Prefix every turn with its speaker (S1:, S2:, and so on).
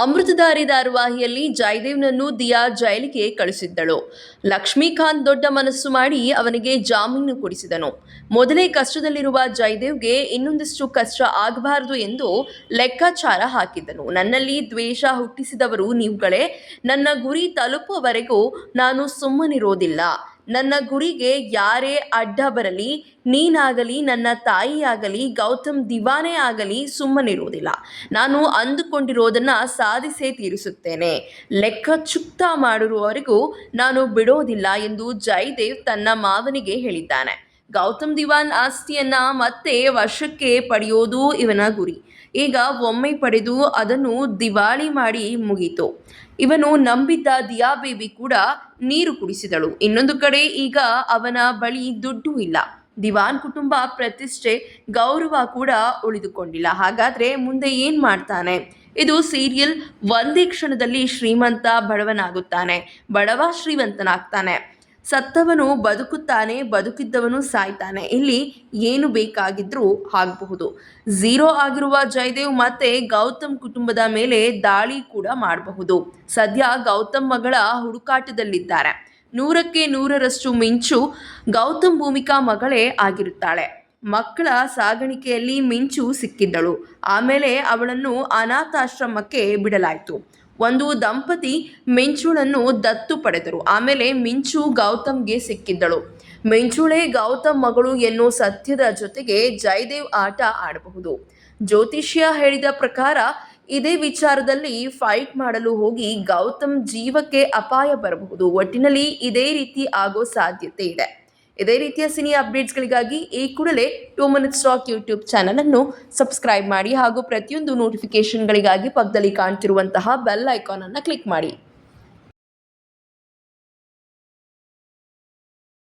S1: ಅಮೃತಧಾರಿ ಧಾರಾವಾಹಿಯಲ್ಲಿ ಜಯದೇವ್ನನ್ನು ದಿಯಾ ಜೈಲಿಗೆ ಕಳುಹಿಸಿದ್ದಳು. ಲಕ್ಷ್ಮೀಕಾಂತ್ ದೊಡ್ಡ ಮನಸ್ಸು ಮಾಡಿ ಅವನಿಗೆ ಜಾಮೀನು ಕೊಡಿಸಿದನು. ಮೊದಲೇ ಕಷ್ಟದಲ್ಲಿರುವ ಜಯದೇವ್ಗೆ ಇನ್ನೊಂದಿಷ್ಟು ಕಷ್ಟ ಆಗಬಾರದು ಎಂದು ಲೆಕ್ಕಾಚಾರ ಹಾಕಿದ್ದನು. ನನ್ನಲ್ಲಿ ದ್ವೇಷ ಹುಟ್ಟಿಸಿದವರು ನೀವುಗಳೇ. ನನ್ನ ಗುರಿ ತಲುಪುವವರೆಗೂ ನಾನು ಸುಮ್ಮನಿರೋದಿಲ್ಲ. ನನ್ನ ಗುರಿಗೆ ಯಾರೇ ಅಡ್ಡ ಬರಲಿ, ನೀನಾಗಲಿ, ನನ್ನ ತಾಯಿಯಾಗಲಿ, ಗೌತಮ್ ದಿವಾನೇ ಆಗಲಿ ಸುಮ್ಮನಿರುವುದಿಲ್ಲ. ನಾನು ಅಂದುಕೊಂಡಿರೋದನ್ನ ಸಾಧಿಸೇ ತೀರಿಸುತ್ತೇನೆ. ಲೆಕ್ಕ ಚುಕ್ತ ಮಾಡಿರುವವರೆಗೂ ನಾನು ಬಿಡೋದಿಲ್ಲ ಎಂದು ಜಯದೇವ್ ತನ್ನ ಮಾವನಿಗೆ ಹೇಳಿದ್ದಾನೆ. ಗೌತಮ್ ದಿವಾನ್ ಆಸ್ತಿಯನ್ನ ಮತ್ತೆ ವಶಕ್ಕೆ ಪಡೆಯೋದು ಇವನ ಗುರಿ. ಈಗ ಒಮ್ಮೆ ಪಡೆದು ಅದನ್ನು ದಿವಾಳಿ ಮಾಡಿ ಮುಗೀತು. ಇವನು ನಂಬಿದ್ದ ದಿಯಾ ಬೇಬಿ ಕೂಡ ನೀರು ಕುಡಿಸಿದಳು. ಇನ್ನೊಂದು ಕಡೆ ಈಗ ಅವನ ಬಳಿ ದುಡ್ಡು ಇಲ್ಲ. ದಿವಾನ್ ಕುಟುಂಬ ಪ್ರತಿಷ್ಠೆ, ಗೌರವ ಕೂಡ ಉಳಿದುಕೊಂಡಿಲ್ಲ. ಹಾಗಾದ್ರೆ ಮುಂದೆ ಏನ್ ಮಾಡ್ತಾನೆ? ಇದು ಸೀರಿಯಲ್. ಒಂದೇ ಕ್ಷಣದಲ್ಲಿ ಶ್ರೀಮಂತ ಬಡವನಾಗುತ್ತಾನೆ, ಬಡವ ಶ್ರೀಮಂತನಾಗ್ತಾನೆ, ಸತ್ತವನು ಬದುಕುತ್ತಾನೆ, ಬದುಕಿದ್ದವನು ಸಾಯ್ತಾನೆ. ಇಲ್ಲಿ ಏನು ಬೇಕಾಗಿದ್ರೂ ಆಗಬಹುದು. ಝೀರೋ ಆಗಿರುವ ಜಯದೇವ್ ಮತ್ತೆ ಗೌತಮ್ ಕುಟುಂಬದ ಮೇಲೆ ದಾಳಿ ಕೂಡ ಮಾಡಬಹುದು. ಸದ್ಯ ಗೌತಮ್ ಮಗಳ ಹುಡುಕಾಟದಲ್ಲಿದ್ದಾರೆ. 100ಕ್ಕೆ 100ರಷ್ಟು ಮಿಂಚು ಗೌತಮ್ ಭೂಮಿಕಾ ಮಗಳೇ ಆಗಿರುತ್ತಾಳೆ. ಮಕ್ಕಳ ಸಾಗಾಣಿಕೆಯಲ್ಲಿ ಮಿಂಚು ಸಿಕ್ಕಿದ್ದಳು. ಆಮೇಲೆ ಅವಳನ್ನು ಅನಾಥಾಶ್ರಮಕ್ಕೆ ಬಿಡಲಾಯಿತು. ಒಂದು ದಂಪತಿ ಮಿಂಚುಳನ್ನು ದತ್ತು ಪಡೆದರು. ಆಮೇಲೆ ಮಿಂಚು ಗೌತಮ್ಗೆ ಸಿಕ್ಕಿದ್ದಳು. ಮಿಂಚುಳೇ ಗೌತಮ್ ಮಗಳು ಎನ್ನೋ ಸತ್ಯದ ಜೊತೆಗೆ ಜಯದೇವ್ ಆಟ ಆಡಬಹುದು. ಜ್ಯೋತಿಷ್ಯ ಹೇಳಿದ ಪ್ರಕಾರ ಇದೇ ವಿಚಾರದಲ್ಲಿ ಫೈಟ್ ಮಾಡಲು ಹೋಗಿ ಗೌತಮ್ ಜೀವಕ್ಕೆ ಅಪಾಯ ಬರಬಹುದು. ಒಟ್ಟಿನಲ್ಲಿ ಇದೇ ರೀತಿ ಆಗೋ ಸಾಧ್ಯತೆ ಇದೆ. ಇದೇ ರೀತಿಯ ಸಿನಿ ಅಪ್ಡೇಟ್ಸ್ಗಳಿಗಾಗಿ ಈ ಕೂಡಲೇ 2 Minutes Talk ಯೂಟ್ಯೂಬ್ ಚಾನಲ್ ಅನ್ನು ಸಬ್ಸ್ಕ್ರೈಬ್ ಮಾಡಿ ಹಾಗೂ ಪ್ರತಿಯೊಂದು ನೋಟಿಫಿಕೇಶನ್ಗಳಿಗಾಗಿ ಪಕ್ಕದಲ್ಲಿ ಕಾಣ್ತಿರುವಂತಹ ಬೆಲ್ ಐಕಾನ್ ಅನ್ನು ಕ್ಲಿಕ್ ಮಾಡಿ.